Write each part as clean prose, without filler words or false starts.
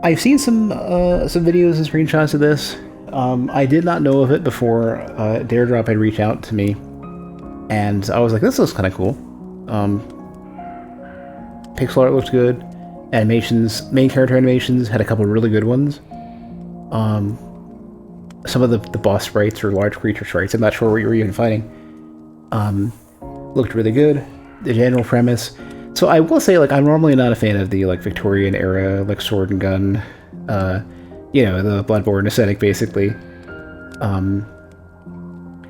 I've seen some videos and screenshots of this. I did not know of it before Daredrop had reached out to me, and I was like, this looks kind of cool. Pixel art looked good. Animations, main character animations, had a couple of really good ones. Some of the boss sprites or large creature sprites, I'm not sure what you were even fighting, looked really good. The general premise. So I will say, like, I'm normally not a fan of the, like, Victorian era, like, sword and gun, you know, the Bloodborne aesthetic, basically.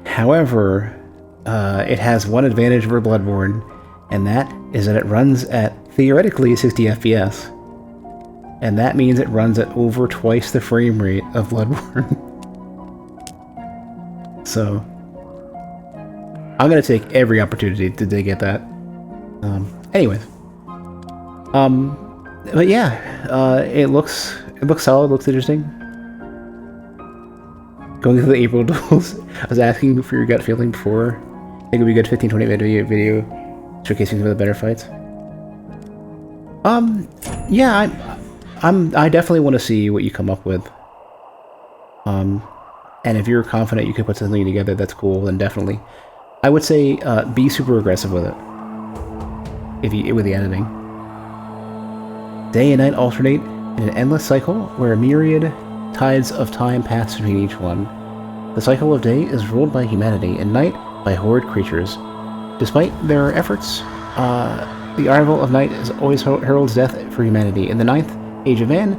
However, it has one advantage over Bloodborne, and that is that it runs at, theoretically, 60 FPS. And that means it runs at over twice the frame rate of Bloodborne. So, I'm gonna take every opportunity to dig at that. Anyways. But yeah, it looks solid, looks interesting. Going through the April duels, I was asking for your gut feeling before. I think it would be a good 15-20 minute video showcasing some of the better fights. Yeah, I definitely want to see what you come up with. And if you're confident you could put something together that's cool, then definitely. I would say be super aggressive with it. With the editing. Day and night alternate in an endless cycle where a myriad tides of time pass between each one. The cycle of day is ruled by humanity and night by horrid creatures. Despite their efforts, the arrival of night is always heralds death for humanity. In the ninth age of man,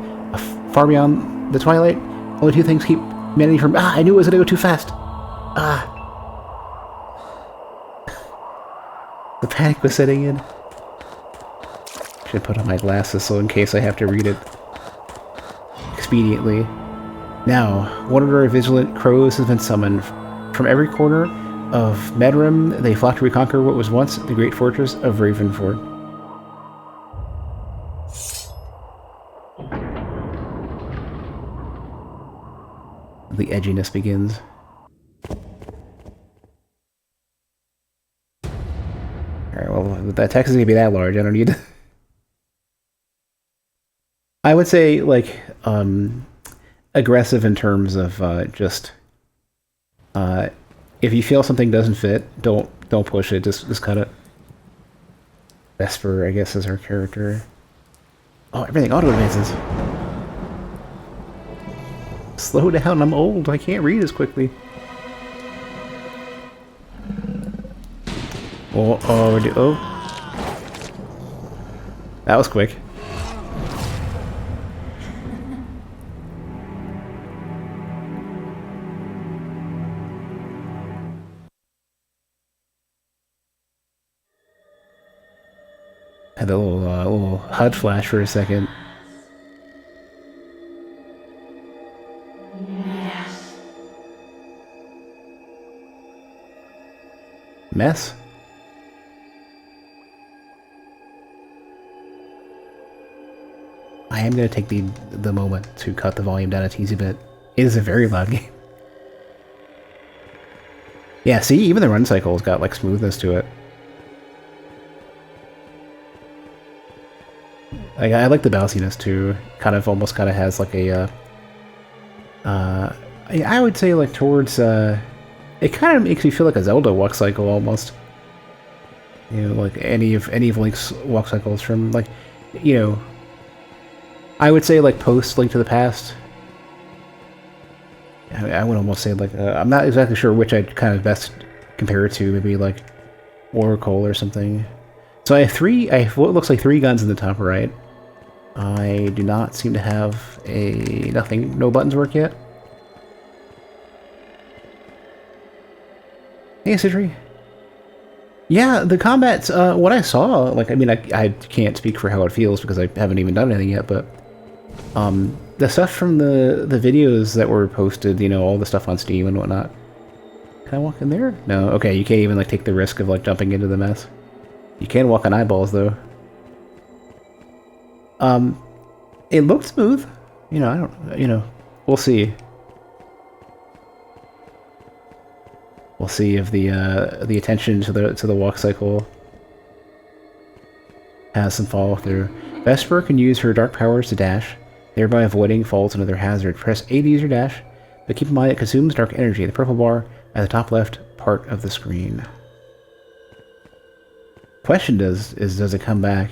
far beyond the twilight, only two things keep humanity from... I knew it was going to go too fast! The panic was setting in. Should put on my glasses so in case I have to read it expediently. Now, one of our vigilant crows has been summoned. From every corner of Medrim, they flock to reconquer what was once the great fortress of Ravenford. The edginess begins. Alright, well, that text is gonna be that large, I don't need to... I would say, like, aggressive in terms of just if you feel something doesn't fit, don't push it. Just cut it. Vesper, I guess, is her character. Oh, everything auto advances. Slow down, I'm old. I can't read as quickly. Oh. That was quick. Had a little HUD flash for a second. Mess? I am going to take the moment to cut the volume down a teensy bit. It is a very loud game. Yeah, see, even the run cycle's got, like, smoothness to it. I like the bounciness too. Almost has like a I would say like towards it kind of makes me feel like a Zelda walk cycle almost. You know, like any of Link's walk cycles from, like, you know, I would say like post Link to the Past. I would almost say like I'm not exactly sure which I'd kind of best compare it to. Maybe like Oracle or something. So I have what looks like 3 guns in the top right. I do not seem to have no buttons work yet. Hey, Sidri. Yeah, the combat's, what I saw, like, I mean, I can't speak for how it feels because I haven't even done anything yet, but, the stuff from the videos that were posted, you know, all the stuff on Steam and whatnot. Can I walk in there? No, okay, you can't even, like, take the risk of, like, jumping into the mess. You can walk on eyeballs, though. It looked smooth. You know, we'll see. We'll see if the attention to the walk cycle has some follow through. Vesper can use her dark powers to dash. thereby avoiding falls and other hazards. Press A to use your dash, but keep in mind it consumes dark energy. The purple bar at the top left part of the screen. Question does it come back?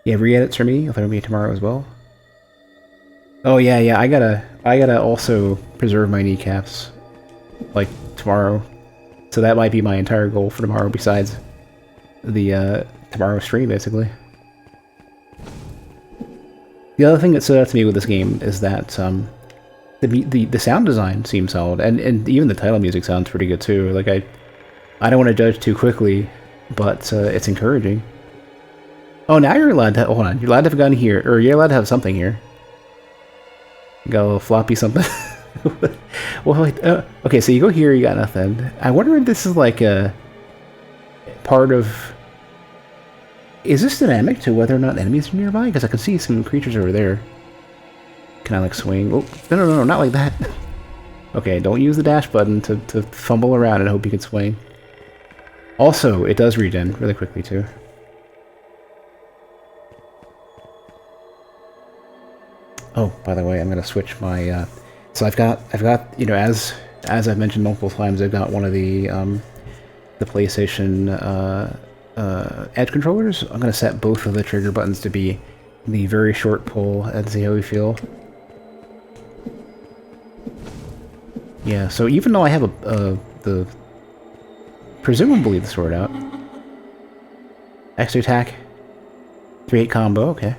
You have re-edits for me? If I don't be tomorrow as well. Oh yeah, I gotta also preserve my kneecaps, like tomorrow. So that might be my entire goal for tomorrow, besides the tomorrow stream, basically. The other thing that stood out to me with this game is that the sound design seems solid, and even the title music sounds pretty good too. Like I don't want to judge too quickly, but it's encouraging. Oh, now you're allowed to hold on. You're allowed to have a gun here, or you're allowed to have something here. You got a little floppy something. Well, wait, okay, so you go here, you got nothing. I wonder if this is like a part of... Is this dynamic to whether or not enemies are nearby? Because I can see some creatures over there. Can I like swing? Oh, no, not like that. Okay, don't use the dash button to fumble around and hope you can swing. Also, it does regen really quickly too. Oh, by the way, I'm gonna switch my. So I've got you know, as I've mentioned multiple times, I've got one of the PlayStation Edge controllers. I'm gonna set both of the trigger buttons to be the very short pull and see how we feel. Yeah. So even though I have the presumably the sword out, extra attack, 3-8 combo. Okay.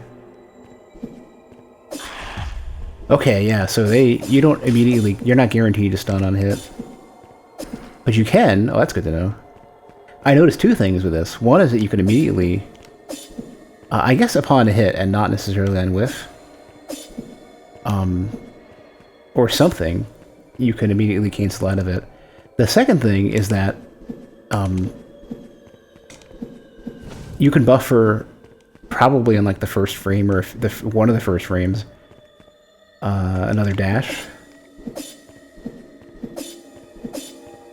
Okay, yeah, so you don't immediately, you're not guaranteed to stun on hit. But you can, oh that's good to know. I noticed two things with this. One is that you can immediately, I guess upon a hit and not necessarily on whiff, or something, you can immediately cancel out of it. The second thing is that, you can buffer probably on like the first frame or one of the first frames. Another dash.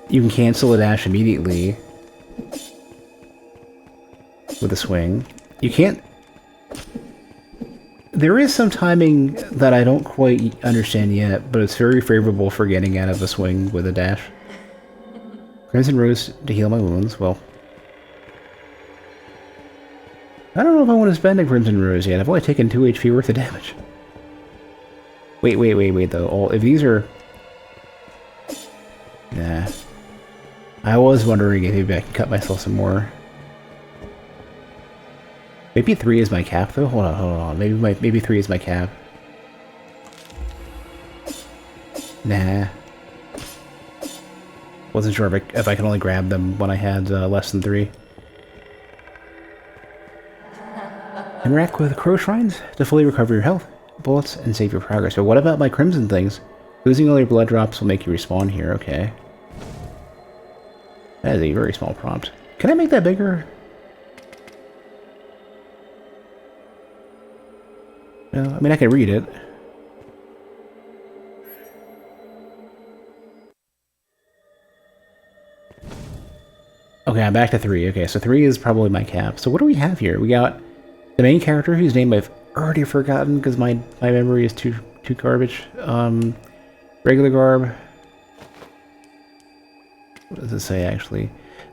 You can cancel a dash immediately with a swing. You can't... There is some timing that I don't quite understand yet, but it's very favorable for getting out of a swing with a dash. Crimson Rose to heal my wounds. Well, I don't know if I want to spend a Crimson Rose yet. I've only taken 2 HP worth of damage. Wait, though. If these are... Nah. I was wondering if maybe I can cut myself some more. Maybe 3 is my cap, though? Hold on. Maybe 3 is my cap. Nah. Wasn't sure if I can only grab them when I had less than 3. Interact with Crow Shrines to fully recover your health, bullets, and save your progress. But what about my crimson things? Losing all your blood drops will make you respawn here. Okay. That is a very small prompt. Can I make that bigger? No, I mean I can read it. Okay, I'm back to 3. Okay, so 3 is probably my cap. So what do we have here? We got the main character, whose name I've already forgotten because my memory is too garbage. Regular garb. What does it say actually?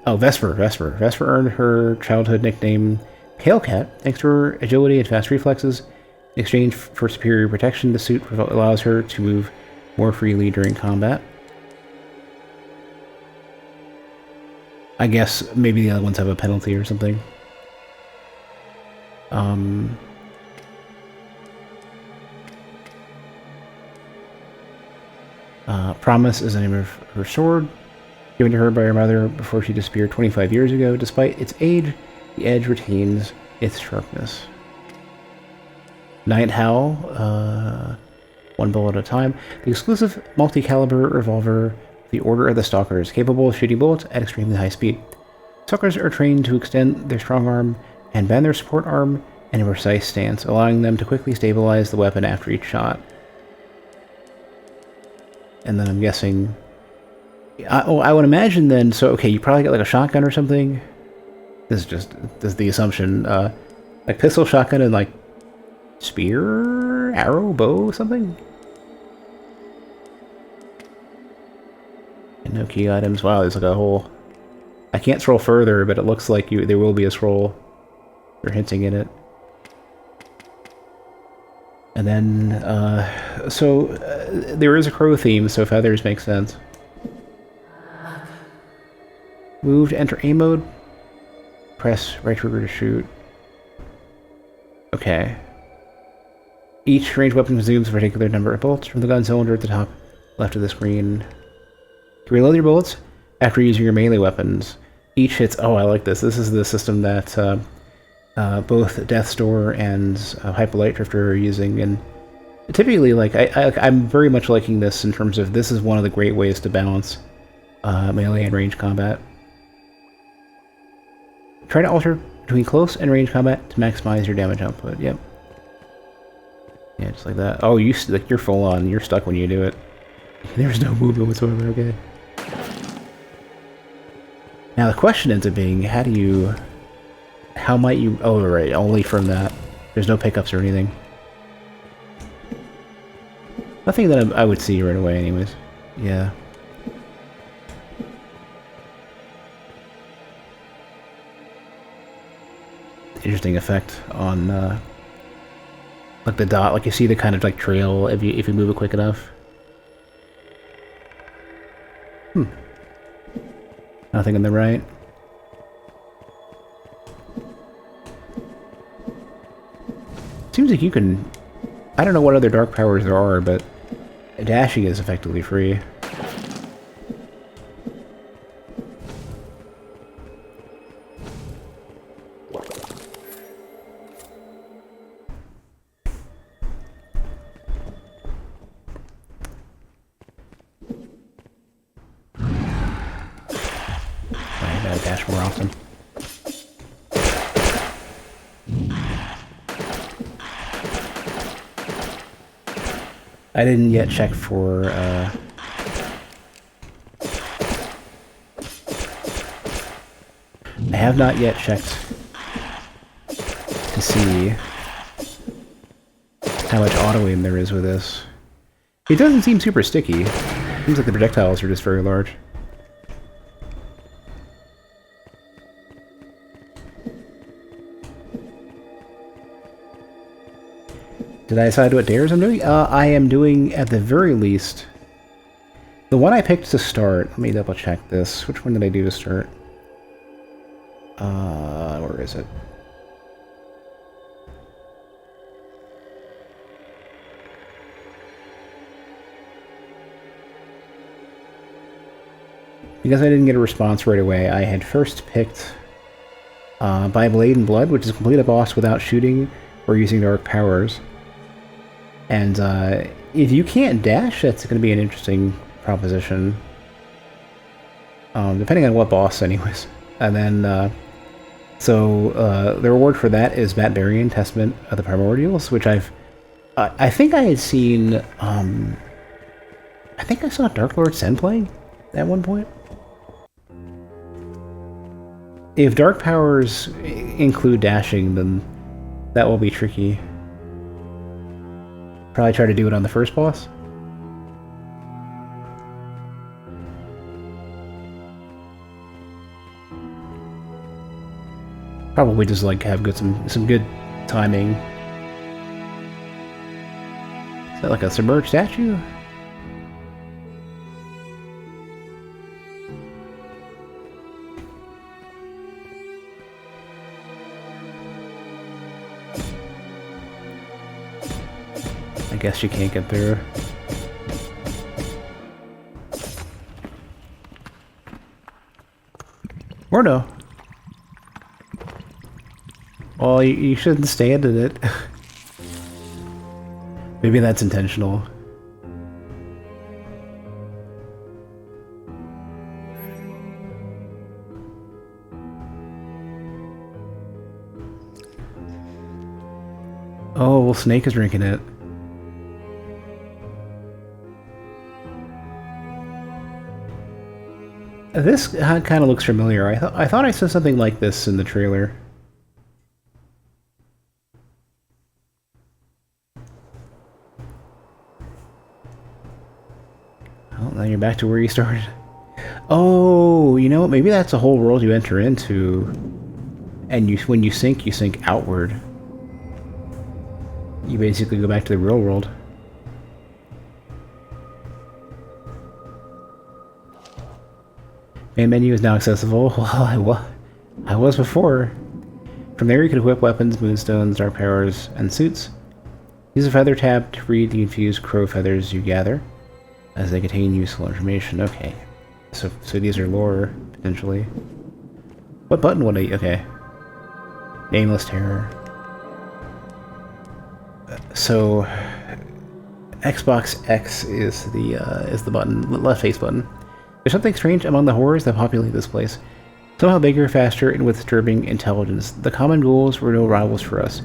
Oh, Vesper. Vesper earned her childhood nickname Pale Cat thanks to her agility and fast reflexes. In exchange for superior protection, the suit allows her to move more freely during combat. I guess maybe the other ones have a penalty or something. Promise is the name of her sword, given to her by her mother before she disappeared 25 years ago. Despite its age, the edge retains its sharpness. Night Howl, 1 bullet at a time. The exclusive multi-caliber revolver, the Order of the Stalkers, capable of shooting bullets at extremely high speed. Stalkers are trained to extend their strong arm and bend their support arm in a precise stance, allowing them to quickly stabilize the weapon after each shot. And then I'm guessing... I would imagine then, so okay, you probably got like a shotgun or something. This is the assumption. Like pistol, shotgun, and like spear Arrow, bow, something? And no key items. Wow, there's like a whole... I can't scroll further, but it looks like there will be a scroll. They're hinting at it. And then, there is a crow theme, so feathers make sense. Move to enter aim mode. Press right trigger to shoot. Okay. Each ranged weapon consumes a particular number of bullets from the gun cylinder at the top left of the screen. To reload your bullets after using your melee weapons. Each hits... Oh, I like this. This is the system that both Death's Door and Hyperlight Drifter are using, and typically, like, I'm very much liking this in terms of this is one of the great ways to balance melee and range combat. Try to alter between close and range combat to maximize your damage output. Yep. Yeah, just like that. Oh, you're full on. You're stuck when you do it. There's no movement whatsoever. Okay. Now the question ends up being, how might you... Oh, right, only from that. There's no pickups or anything. Nothing that I would see right away anyways. Yeah. Interesting effect on, like the dot, like you see the kind of like trail if you move it quick enough. Nothing on the right. Seems like you can... I don't know what other dark powers there are, but dashing is effectively free. I gotta dash more often. I didn't yet check for, I have not yet checked to see how much auto-aim there is with this. It doesn't seem super sticky. Seems like the projectiles are just very large. Did I decide what dares I'm doing? I am doing, at the very least... The one I picked to start... Let me double check this. Which one did I do to start? Where is it? Because I didn't get a response right away, I had first picked By Blade and Blood, which is complete a boss without shooting or using dark powers. And if you can't dash, that's going to be an interesting proposition. Depending on what boss, anyways. And then, the reward for that is Matt Berrien, Testament of the Primordials, which I think I had seen, I think I saw Dark Lord Sen playing at one point. If dark powers include dashing, then that will be tricky. Probably try to do it on the first boss. Probably just like have some good timing. Is that like a submerged statue? I guess you can't get through. Or no. Well, you shouldn't stand in it. Maybe that's intentional. Oh, well, Snake is drinking it. This kind of looks familiar. I thought I saw something like this in the trailer. Well, now you're back to where you started. Oh, you know what? Maybe that's a whole world you enter into, and when you sink outward. You basically go back to the real world. Main menu is now accessible. Well, I was before. From there you can equip weapons, moonstones, dark powers, and suits. Use a feather tab to read the infused crow feathers you gather, as they contain useful information. Okay. So these are lore, potentially. What button would I... Okay. Nameless Terror. So... Xbox X is the button, left face button. There's something strange among the horrors that populate this place. Somehow bigger, faster, and with disturbing intelligence. The common ghouls were no rivals for us.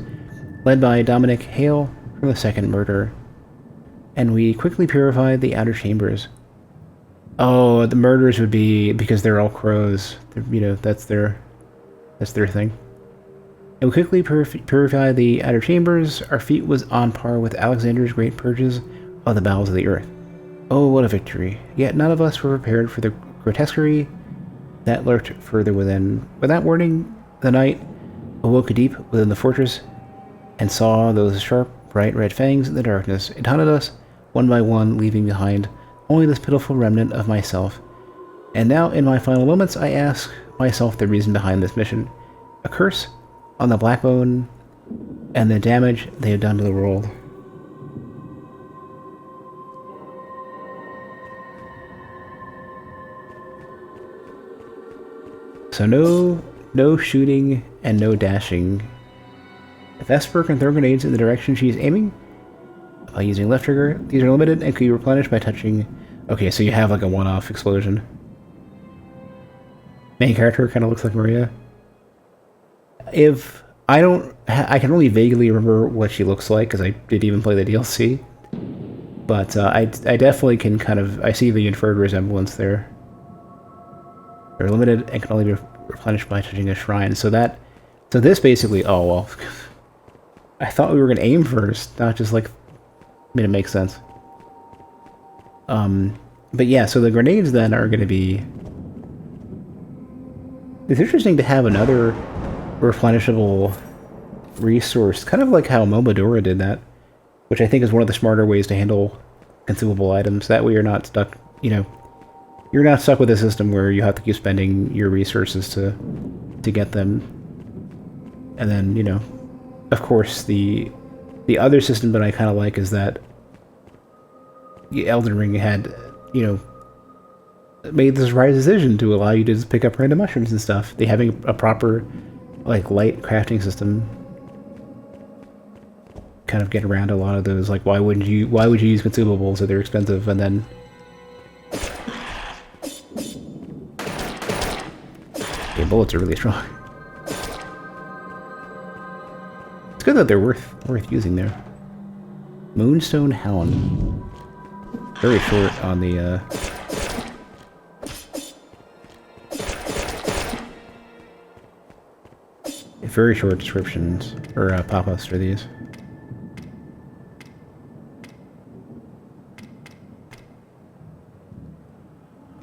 Led by Dominic Hale from the Second Murder. And we quickly purified the outer chambers. Oh, the murders would be because they're all crows. You know, that's their thing. And we quickly purified the outer chambers. Our feat was on par with Alexander's great purges of the bowels of the earth. Oh, what a victory. Yet none of us were prepared for the grotesquerie that lurked further within. Without warning, the night awoke deep within the fortress and saw those sharp, bright red fangs in the darkness. It hunted us, one by one, leaving behind only this pitiful remnant of myself. And now, in my final moments, I ask myself the reason behind this mission. A curse on the Blackbone and the damage they have done to the world. So no shooting and no dashing. If Esper can throw grenades in the direction she's aiming by using left trigger, these are limited and can be replenished by touching. Okay, so you have like a one-off explosion. Main character kind of looks like Maria. If I don't, I can only vaguely remember what she looks like because I didn't even play the DLC. But I definitely can kind of, I see the inferred resemblance there. They're limited and can only be replenished by touching a shrine. So this basically, oh well, I thought we were gonna aim first, not just like, I mean, it makes sense. But yeah, so the grenades then are gonna be. It's interesting to have another replenishable resource, kind of like how Momodora did that, which I think is one of the smarter ways to handle consumable items. That way you're not stuck, you know, you're not stuck with a system where you have to keep spending your resources to get them. And then, you know, of course, the other system that I kind of like is that Elden Ring had, you know, made this right decision to allow you to just pick up random mushrooms and stuff. They having a proper, like, light crafting system kind of get around a lot of those, like, why would you use consumables if they're expensive, and then okay, bullets are really strong. It's good that they're worth using there. Moonstone Hound. Very short on the very short descriptions or pop-ups for these.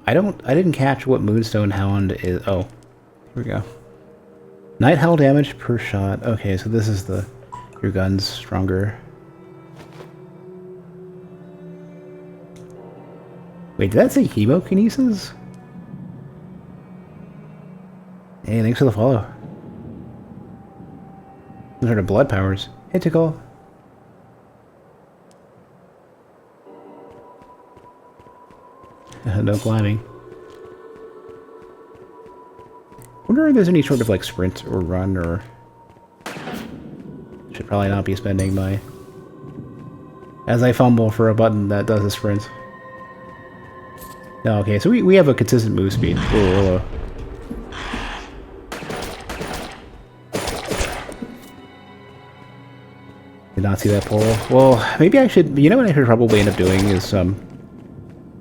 I didn't catch what Moonstone Hound is. Oh, here we go. Night Howl damage per shot. Okay, so this is your gun's stronger. Wait, did that say hemokinesis? Hey, thanks for the follow. Those are the blood powers. Hey, Tickle. No climbing. Wonder if there's any sort of like sprint or run, or should probably not be spending my as I fumble for a button that does a sprint. No, okay, so we have a consistent move speed. Whoa, whoa, whoa. Did not see that poll. Well, maybe I should. You know what I should probably end up doing is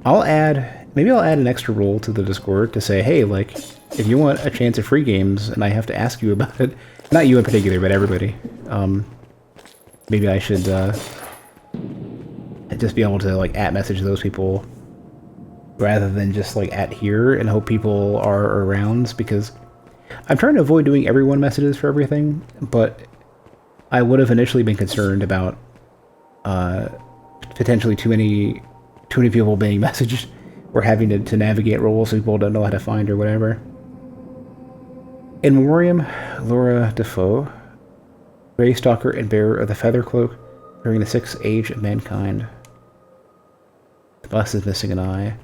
I'll add an extra rule to the Discord to say, hey, like, if you want a chance at free games and I have to ask you about it, not you in particular, but everybody, maybe I should just be able to like @message those people rather than just like at here and hope people are around, because I'm trying to avoid doing everyone messages for everything, but I would have initially been concerned about potentially too many people being messaged or having to navigate roles people don't know how to find or whatever. In memoriam, Laura Defoe, Grey Stalker and bearer of the Feather Cloak during the 6th age of mankind. The bust is missing an eye.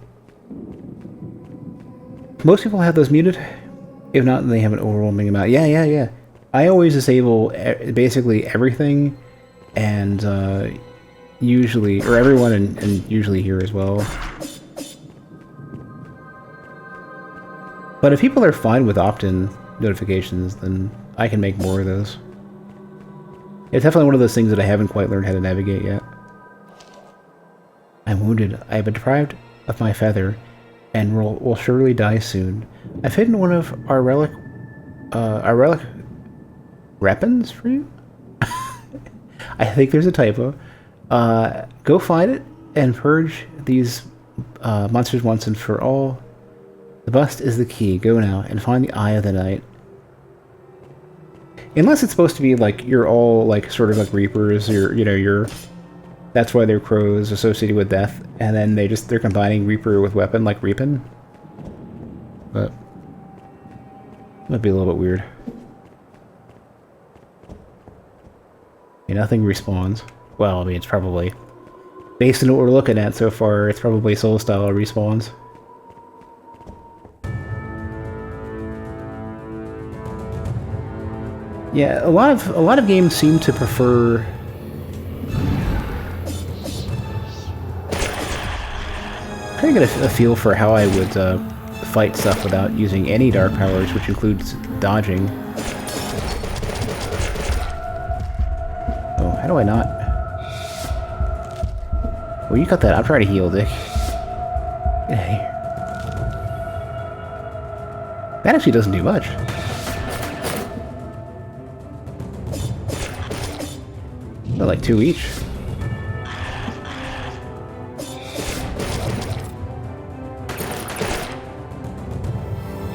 Most people have those muted. If not, they have an overwhelming amount. Yeah. I always disable basically everything, and usually, or everyone, and usually here as well. But if people are fine with opt-in notifications, then I can make more of those. It's definitely one of those things that I haven't quite learned how to navigate yet. I'm wounded. I have been deprived of my feather, and will surely die soon. I've hidden one of our relic weapons for you? I think there's a typo. Go find it and purge these monsters once and for all. The bust is the key. Go now and find the Eye of the Night. Unless it's supposed to be like you're all like sort of like reapers, you're that's why they're crows associated with death, and then they're combining reaper with weapon like reaping. But it might be a little bit weird. Yeah, nothing respawns. Well, I mean, it's probably based on what we're looking at so far, it's probably soul style respawns. Yeah, a lot of games seem to prefer trying to get a feel for how I would fight stuff without using any dark powers, which includes dodging. Oh, how do I not? Well, you cut that. I'm trying to heal, Dick. Get out of here. That actually doesn't do much. They're like 2 each.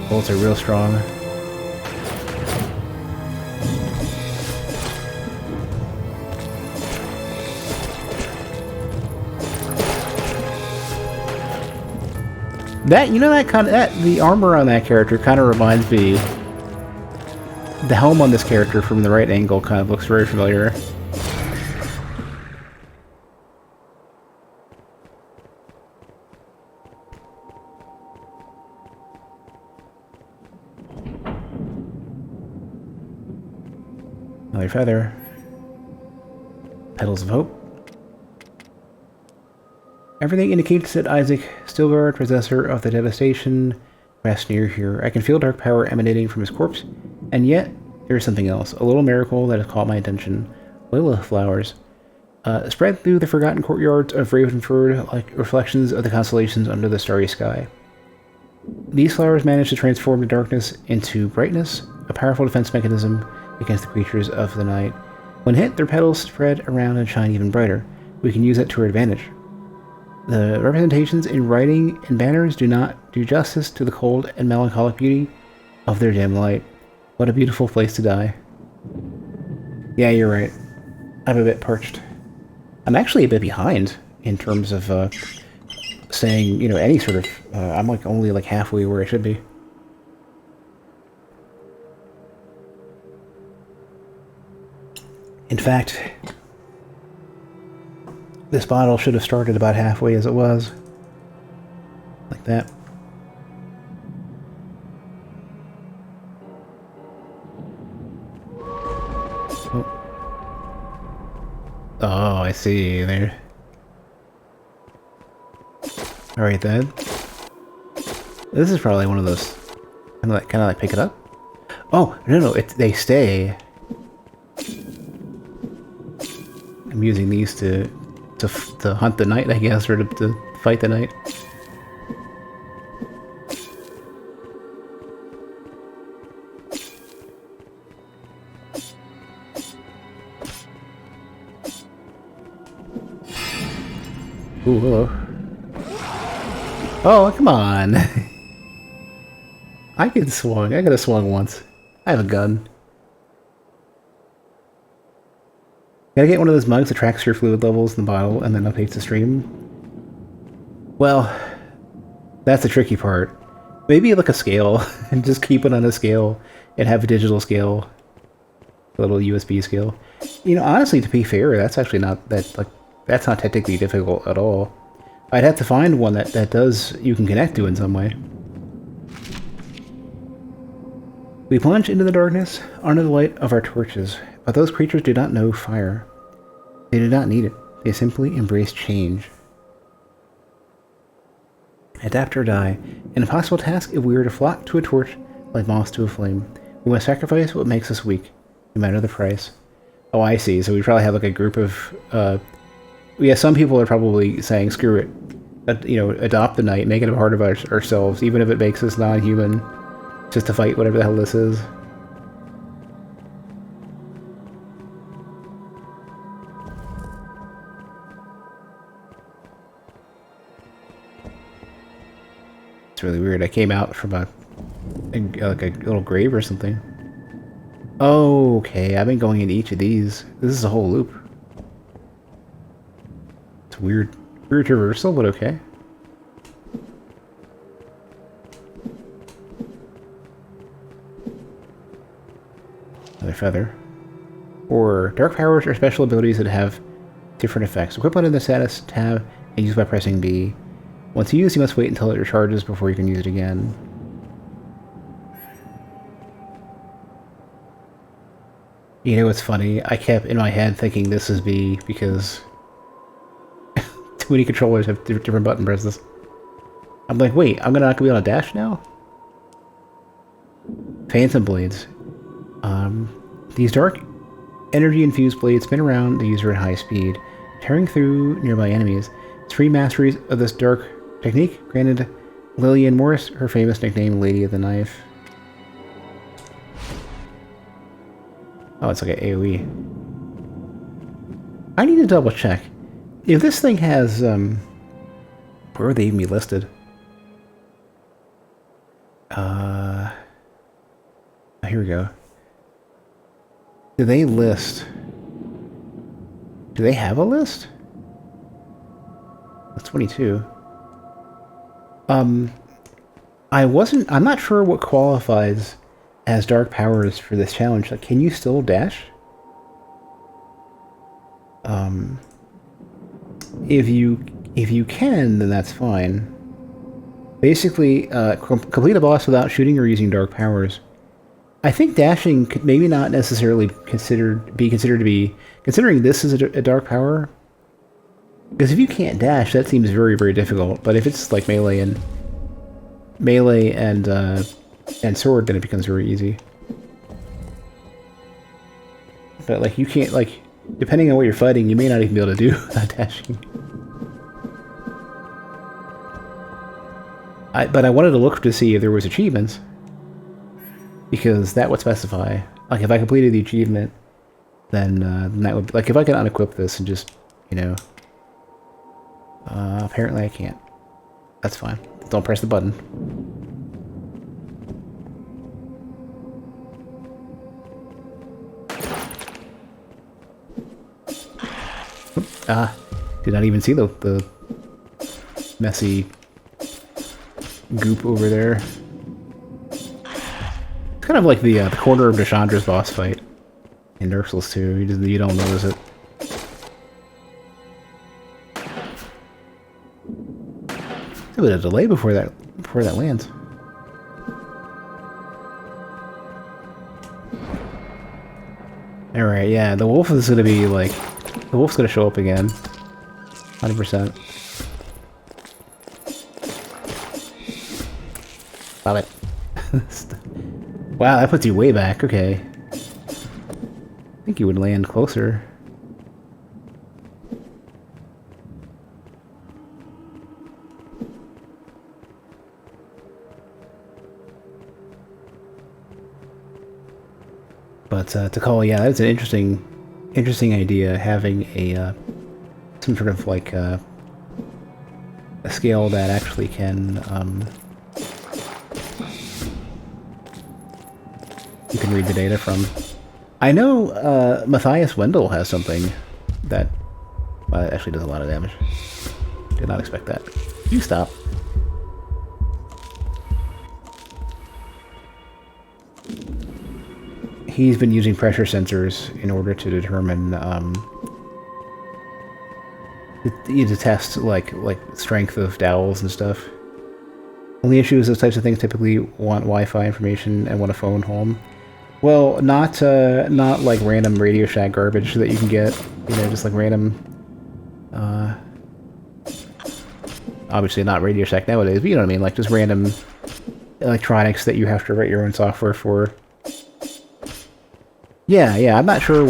Bolts are real strong. That, you know, the armor on that character kind of reminds me. The helm on this character from the right angle kind of looks very familiar. Another feather. Petals of Hope. Everything indicates that Isaac Stilgard, possessor of the devastation, rests near here. I can feel dark power emanating from his corpse, and yet there is something else. A little miracle that has caught my attention. Lilith flowers. Spread through the forgotten courtyards of Ravenford like reflections of the constellations under the starry sky. These flowers manage to transform the darkness into brightness, a powerful defense mechanism against the creatures of the night. When hit, their petals spread around and shine even brighter. We can use that to our advantage. The representations in writing and banners do not do justice to the cold and melancholic beauty of their dim light. What a beautiful place to die. Yeah, you're right. I'm a bit parched. I'm actually a bit behind in terms of saying, you know, any sort of... I'm like only like halfway where I should be. In fact, this bottle should have started about halfway as it was. Like that. Oh, I see. There. Alright then. This is probably one of those... Kind of like pick it up? Oh, no, they stay. I'm using these to hunt the night, I guess, or to fight the night. Ooh, hello. Oh, come on. I could swung. I could have swung once. I have a gun. Gotta get one of those mugs that tracks your fluid levels in the bottle and then updates the stream. Well, that's the tricky part. Maybe like a scale and just keep it on a scale and have a digital scale. A little USB scale. You know, honestly, to be fair, that's actually not that, like, that's not technically difficult at all. I'd have to find one that does, you can connect to in some way. We plunge into the darkness under the light of our torches, but those creatures do not know fire. They do not need it. They simply embrace change. Adapt or die. An impossible task if we were to flock to a torch like moths to a flame. We must sacrifice what makes us weak, no matter the price. Oh, I see. So we probably have like a group of, yeah, some people are probably saying, screw it. You know, adopt the night, make it a part of ourselves, even if it makes us non-human, just to fight whatever the hell this is. It's really weird. I came out from like a little grave or something. Oh, okay. I've been going into each of these. This is a whole loop. It's weird. Weird reversal, but okay. Another feather. Or dark powers are special abilities that have different effects. Equip one in the status tab and use by pressing B. Once used, you must wait until it recharges before you can use it again. You know what's funny? I kept in my head thinking this is B because too many controllers have different button presses. I'm like, wait, I'm not gonna be able to dash now? Phantom blades. These dark energy-infused blades spin around the user at high speed, tearing through nearby enemies. 3 masteries of this dark technique granted Lillian Morris her famous nickname, Lady of the Knife. Oh, it's like an AoE. I need to double check. If this thing has, where would they even be listed? Here we go. Do they list? Do they have a list? That's 22. I'm not sure what qualifies as dark powers for this challenge. Like, can you still dash? If you can, then that's fine. Basically, complete a boss without shooting or using dark powers. I think dashing could maybe not necessarily be considered to be, considering this is a dark power. Because if you can't dash, that seems very, very difficult. But if it's like melee and sword, then it becomes very easy. But like, you can't, like, depending on what you're fighting, you may not even be able to do that dashing. But I wanted to look to see if there was achievements, because that would specify. Like, if I completed the achievement, then that would, like, if I can unequip this and just, you know. Apparently I can't. That's fine. Don't press the button. Did not even see the messy goop over there. It's kind of like the corner of Deshandra's boss fight in Dark Souls 2. You don't notice it. A bit of delay before that lands. All right, yeah, the wolf is gonna be like, the wolf's gonna show up again, 100%. Stop it. Wow, that puts you way back. Okay, I think you would land closer. But to call, yeah, that's an interesting idea, having a some sort of like a scale that actually can, you can read the data from. I know Matthias Wendell has something that actually does a lot of damage. Did not expect that. You stop. He's been using pressure sensors in order to determine, to test like strength of dowels and stuff. Only issue is those types of things typically want Wi-Fi information and want a phone home. Well, not like random Radio Shack garbage that you can get, you know, just like random, obviously not Radio Shack nowadays, but you know what I mean, like just random electronics that you have to write your own software for. Yeah, I'm not sure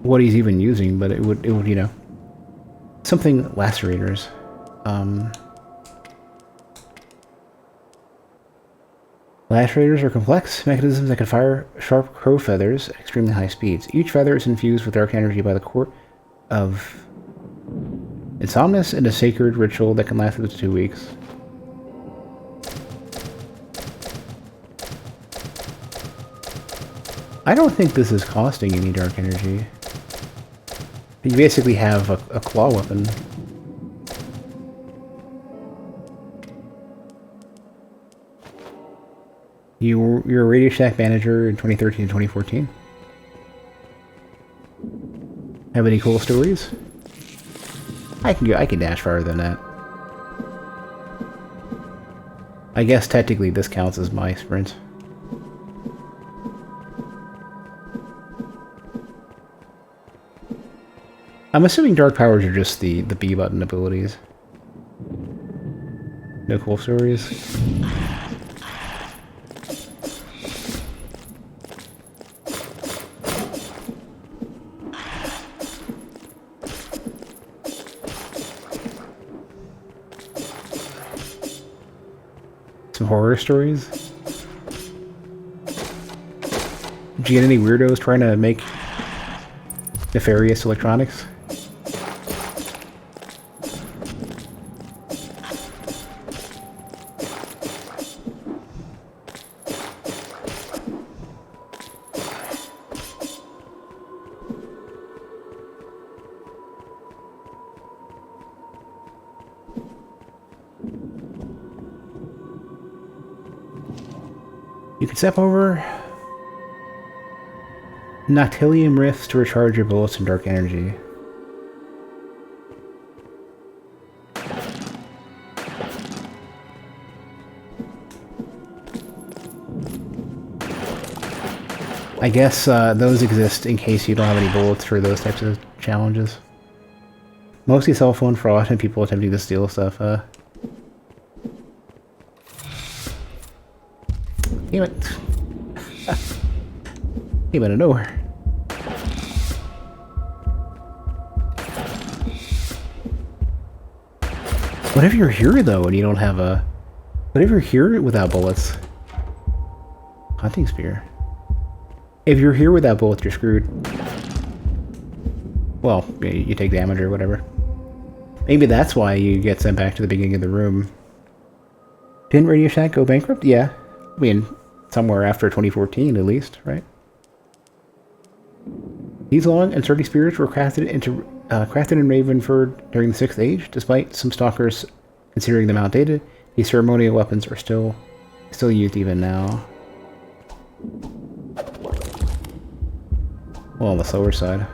what he's even using, but it would, you know, something lacerators. Lacerators are complex mechanisms that can fire sharp crow feathers at extremely high speeds. Each feather is infused with dark energy by the court of Insomnus in a sacred ritual that can last up to 2 weeks. I don't think this is costing any dark energy. You basically have a claw weapon. You're a Radio Shack manager in 2013 and 2014. Have any cool stories? I can dash farther than that. I guess technically this counts as my sprint. I'm assuming dark powers are just the B button abilities. No cool stories. Some horror stories. Did you get any weirdos trying to make nefarious electronics? You can step over Noctilium Rifts to recharge your bullets in dark energy. I guess those exist in case you don't have any bullets for those types of challenges. Mostly cell phone fraud and people attempting to steal stuff. Damn it. Came out of nowhere. What if you're here though and you don't have a... What if you're here without bullets? Hunting spear. If you're here without bullets, you're screwed. Well, you take damage or whatever. Maybe that's why you get sent back to the beginning of the room. Didn't Radio Shack go bankrupt? Yeah. I mean, somewhere after 2014 at least, right? These long and sturdy spears were crafted in Ravenford during the 6th Age. Despite some stalkers considering them outdated, these ceremonial weapons are still used even now. Well, on the slower side.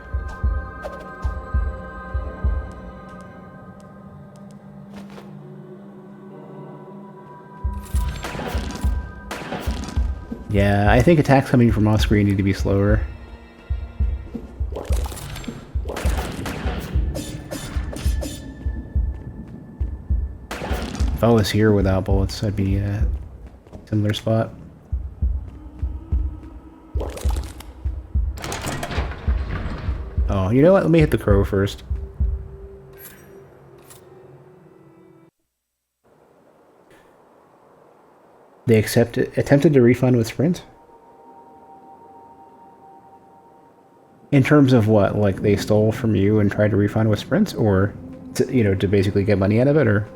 Yeah, I think attacks coming from off screen need to be slower. If I was here without bullets, I'd be in a similar spot. Oh, you know what? Let me hit the crow first. They attempted to refund with Sprint? In terms of what? Like they stole from you and tried to refund with Sprint? Or to, you know, to basically get money out of it, or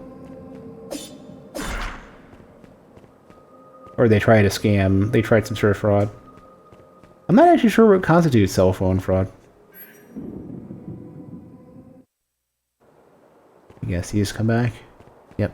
they tried a scam. They tried some sort of fraud. I'm not actually sure what constitutes cell phone fraud. Yes, he just come back. Yep.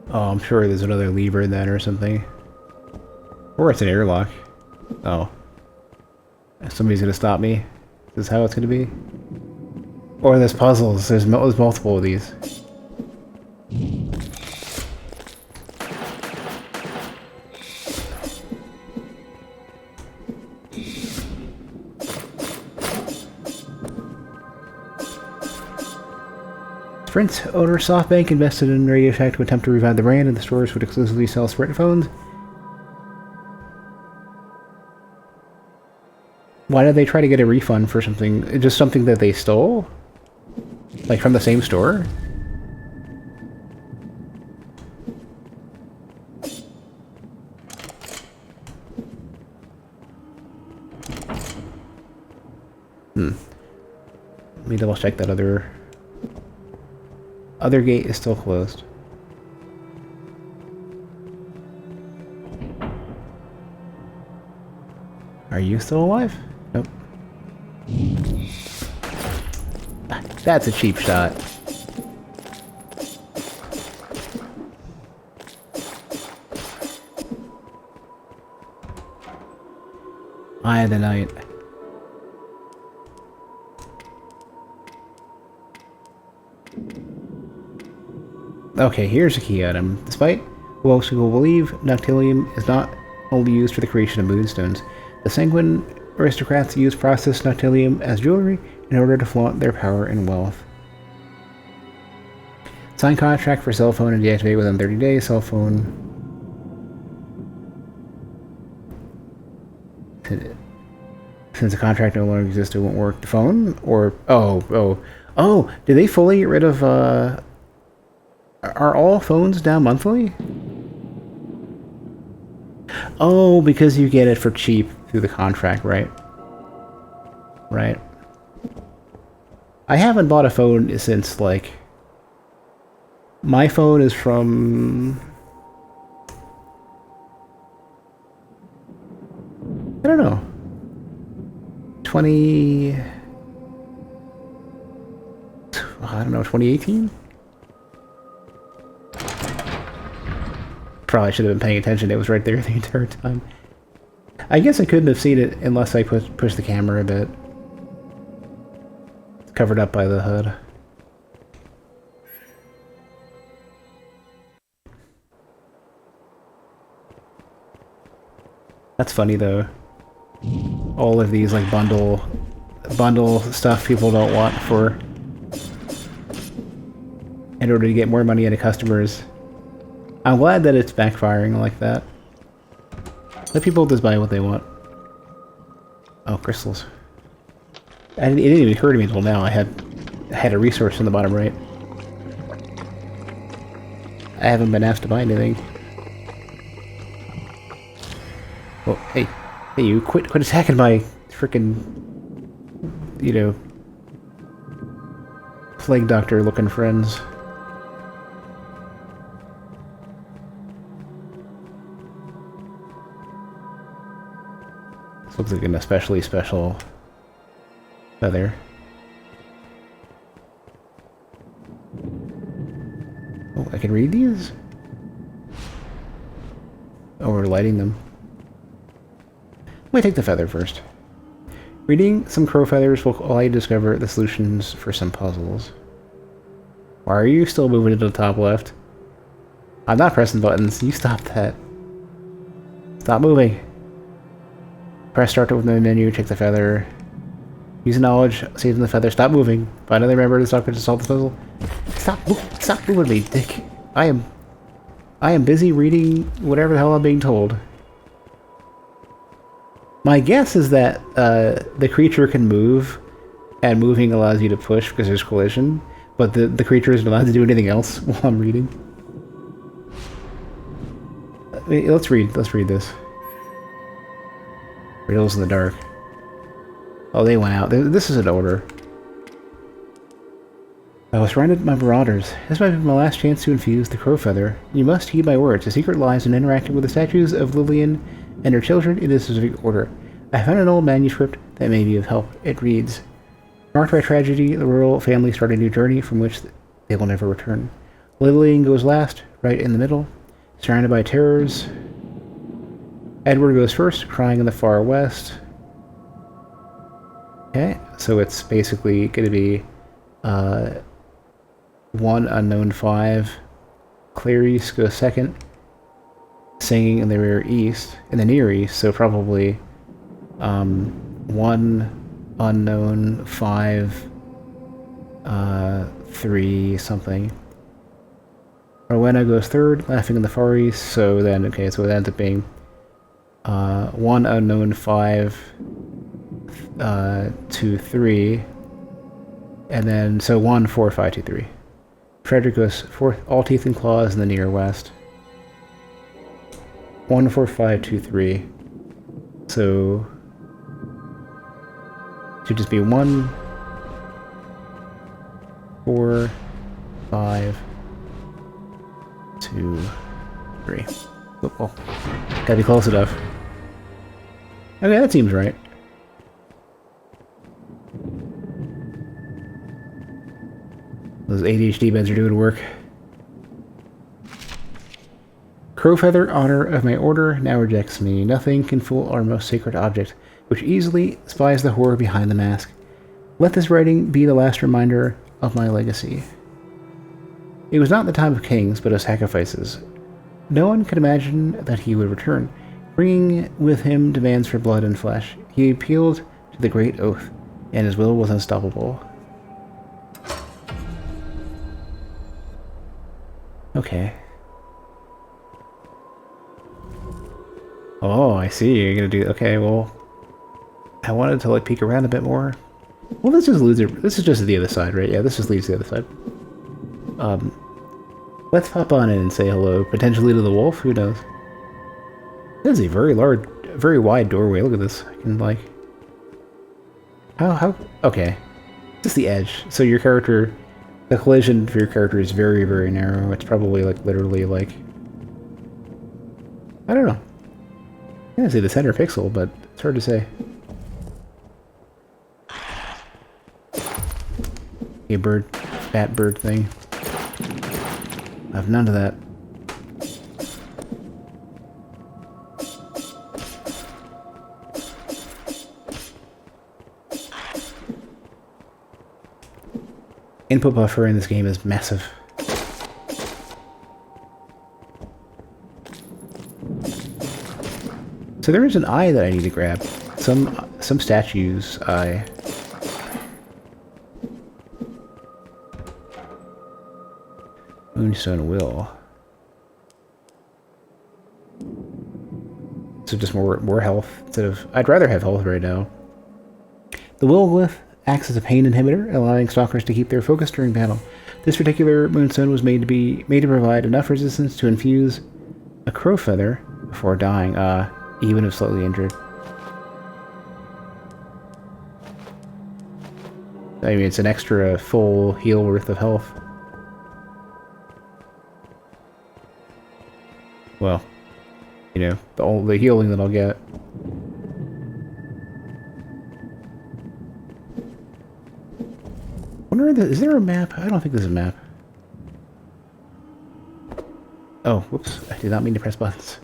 Oh, I'm sure there's another lever in that or something. Or it's an airlock. Oh. Somebody's gonna stop me. Is this how it's gonna be? Or there's puzzles. There's multiple of these. Sprint owner SoftBank invested in Radio Shack to attempt to revive the brand, and the stores would exclusively sell Sprint phones. Why did they try to get a refund for something? Just something that they stole? Like from the same store? Let me double check that other gate is still closed. Are you still alive? Nope. That's a cheap shot. Eye of the night. Okay, here's a key item. Despite what most people believe, Noctilium is not only used for the creation of moonstones. The sanguine aristocrats use processed Noctilium as jewelry in order to flaunt their power and wealth. Sign contract for cell phone and deactivate within 30 days. Cell phone. Since the contract no longer exists, it won't work. The phone? Or... Oh! Did they fully get rid of, Are all phones now monthly? Oh, because you get it for cheap through the contract, right? Right. I haven't bought a phone since, like... My phone is from... I don't know. 2018? Probably should have been paying attention. It was right there the entire time. I guess I couldn't have seen it unless I pushed the camera a bit. It's covered up by the hood. That's funny though. All of these like bundle stuff people don't want for in order to get more money into customers. I'm glad that it's backfiring like that. Let people just buy what they want. Oh, crystals. It didn't even occur to me until now. I had a resource in the bottom right. I haven't been asked to buy anything. Oh, hey, you quit attacking my frickin', you know, plague doctor looking friends. This looks like an especially special feather. Oh, I can read these? Oh, we're lighting them. Let me take the feather first. Reading some crow feathers will allow you to discover the solutions for some puzzles. Why are you still moving to the top left? I'm not pressing buttons. You stop that. Stop moving. Press start to open the menu, check the feather. Use knowledge, save the feather. Stop moving. Find another member of the stock to solve the puzzle. Stop moving me, dick. I am busy reading whatever the hell I'm being told. My guess is that the creature can move, and moving allows you to push because there's collision, but the creature isn't allowed to do anything else while I'm reading. wait, let's read this. Riddles in the dark. Oh, they went out. This is an order. I was surrounded by marauders. This might be my last chance to infuse the crow feather. You must heed my words. The secret lies in interacting with the statues of Lillian and her children in a specific order. I found an old manuscript that may be of help. It reads, marked by tragedy, the royal family start a new journey from which they will never return. Lillian goes last, right in the middle, surrounded by terrors. Edward goes first, crying in the far west. Okay, so it's basically going to be 1 unknown 5. Clarice goes second, singing in the near east, so probably 1 unknown 5 3 something. Rowena goes third, laughing in the far east, so then okay, so it ends up being 1 unknown 5 2 3, and then so 1 4 5 2 3. Frederick goes fourth, all teeth and claws in the near west. 1 4 5 2 3. So it should just be 1 4 5 2 3. Oh, gotta be close enough. Okay, that seems right. Those ADHD meds are doing work. Crowfeather, honor of my order, now rejects me. Nothing can fool our most sacred object, which easily spies the horror behind the mask. Let this writing be the last reminder of my legacy. It was not the time of kings, but of sacrifices. No one could imagine that he would return, bringing with him demands for blood and flesh. He appealed to the great oath, and his will was unstoppable. Okay. Oh, I see. You're gonna do... Okay, well... I wanted to, like, peek around a bit more. Well, this just leads... This is just the other side, right? Yeah, this just leads to the other side. Let's hop on in and say hello, potentially to the wolf. Who knows? This is a very large, very wide doorway. Look at this. I can, like... How... Okay. Just the edge. So your character... The collision for your character is very, very narrow. It's probably, like, literally, like... I don't know. I'm gonna say the center pixel, but it's hard to say. A bird, fat bird thing. I have none of that. Input buffer in this game is massive. So there is an eye that I need to grab. Some statue's eye. Moonstone will. So just more health instead of... I'd rather have health right now. The will glyph acts as a pain inhibitor, allowing stalkers to keep their focus during battle. This particular moonstone was made to provide enough resistance to infuse a crow feather before dying, even if slightly injured. I mean, it's an extra full heal worth of health. Well, you know, the healing that I'll get. Is there a map? I don't think there's a map. Oh, whoops. I did not mean to press buttons.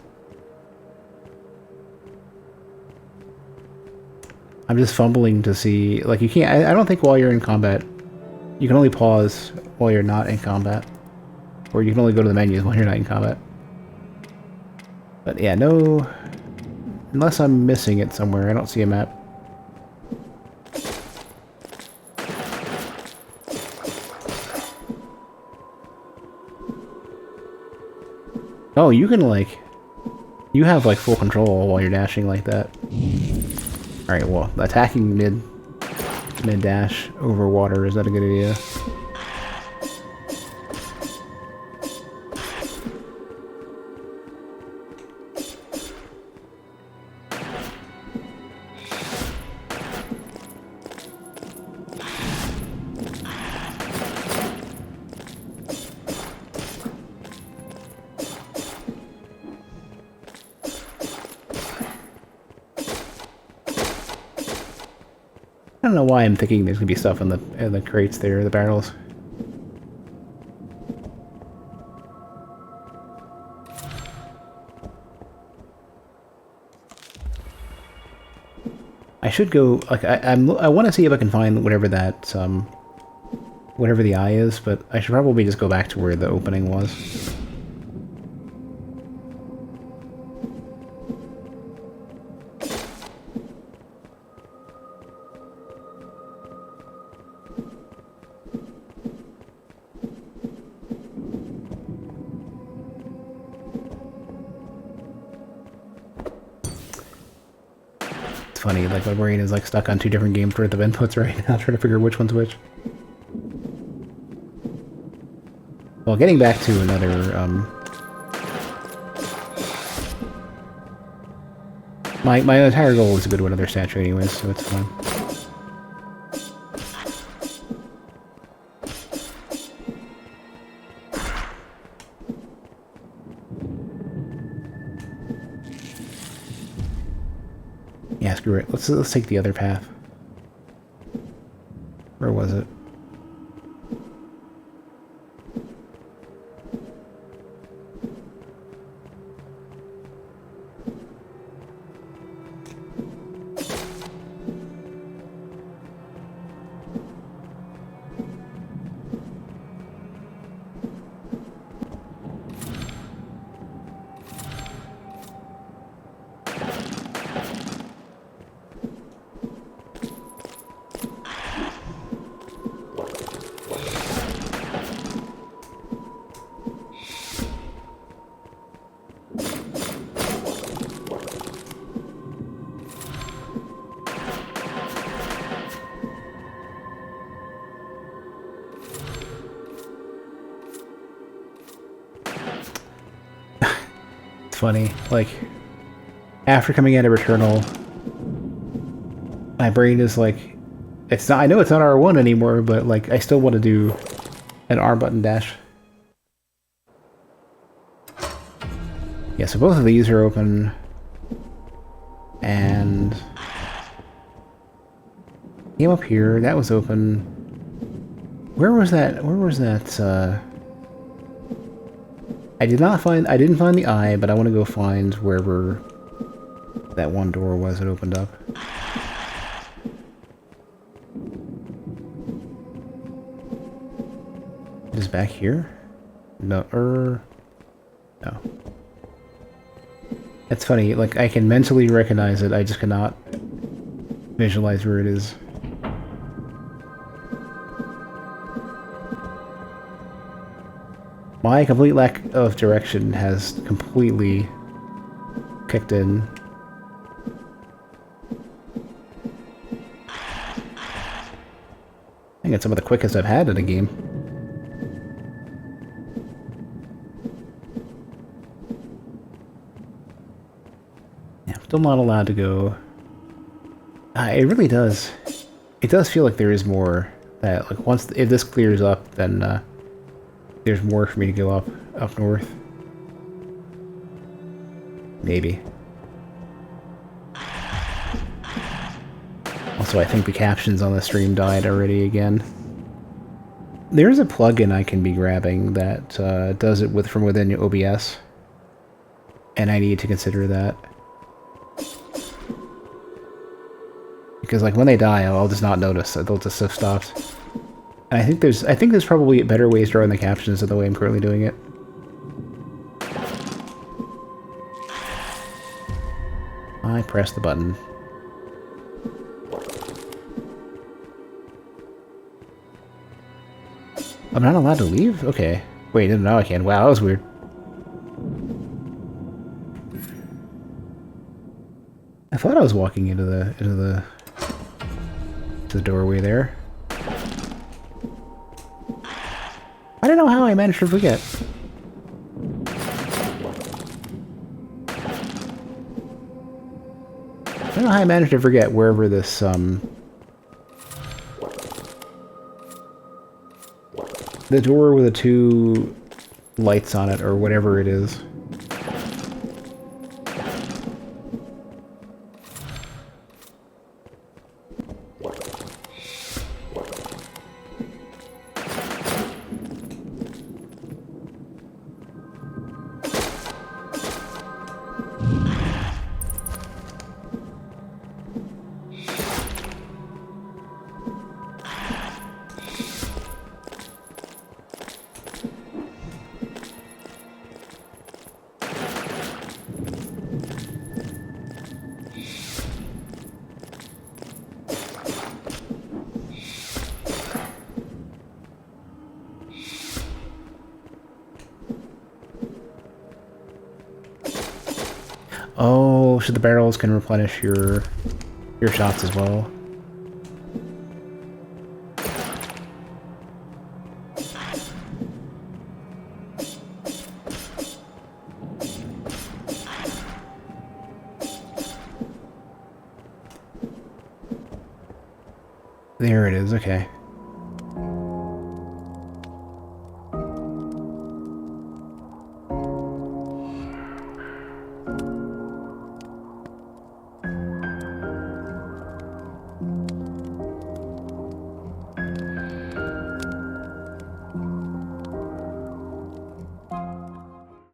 I'm just fumbling to see... Like, you can't... I don't think while you're in combat... You can only pause while you're not in combat. Or you can only go to the menus when you're not in combat. But yeah, no... Unless I'm missing it somewhere, I don't see a map. Oh, you can, like... You have, like, full control while you're dashing like that. Alright, well, attacking mid-dash over water is not a good idea. don't know why I'm thinking there's gonna be stuff in the crates there, the barrels. I should go, like, I want to see if I can find whatever that, whatever the eye is, but I should probably just go back to where the opening was. Funny, like my brain is like stuck on 2 different games worth of inputs right now, trying to figure which one's which. Well, getting back to another, my entire goal is to go to another statue anyways, so it's fine. Yeah, screw it. Let's take the other path. Where was it? Funny, like, after coming out of Returnal, my brain is like, it's not, I know it's not R1 anymore, but like, I still want to do an R button dash. Yeah, so both of these are open, and came up here, that was open. Where was that, I didn't find the eye, but I want to go find wherever that one door was that opened up. Is it back here? No, no. That's funny, like, I can mentally recognize it, I just cannot visualize where it is. My complete lack of direction has completely kicked in. I think it's some of the quickest I've had in a game. Yeah, I'm still not allowed to go. It really does. It does feel like there is more. That, like, if this clears up, then there's more for me to go up north. Maybe. Also, I think the captions on the stream died already again. There's a plugin I can be grabbing that does it from within OBS, and I need to consider that. Because, like, when they die, I'll just not notice. They'll just have stopped. And I think there's probably better ways to run the captions than the way I'm currently doing it. I pressed the button. I'm not allowed to leave? Okay. Wait, now I can. Wow, that was weird. I thought I was walking into the doorway there. I don't know how I managed to forget. I don't know how I managed to forget wherever this, the door with the 2 lights on it, or whatever it is. Oh, so the barrels can replenish your shots as well. There it is, okay.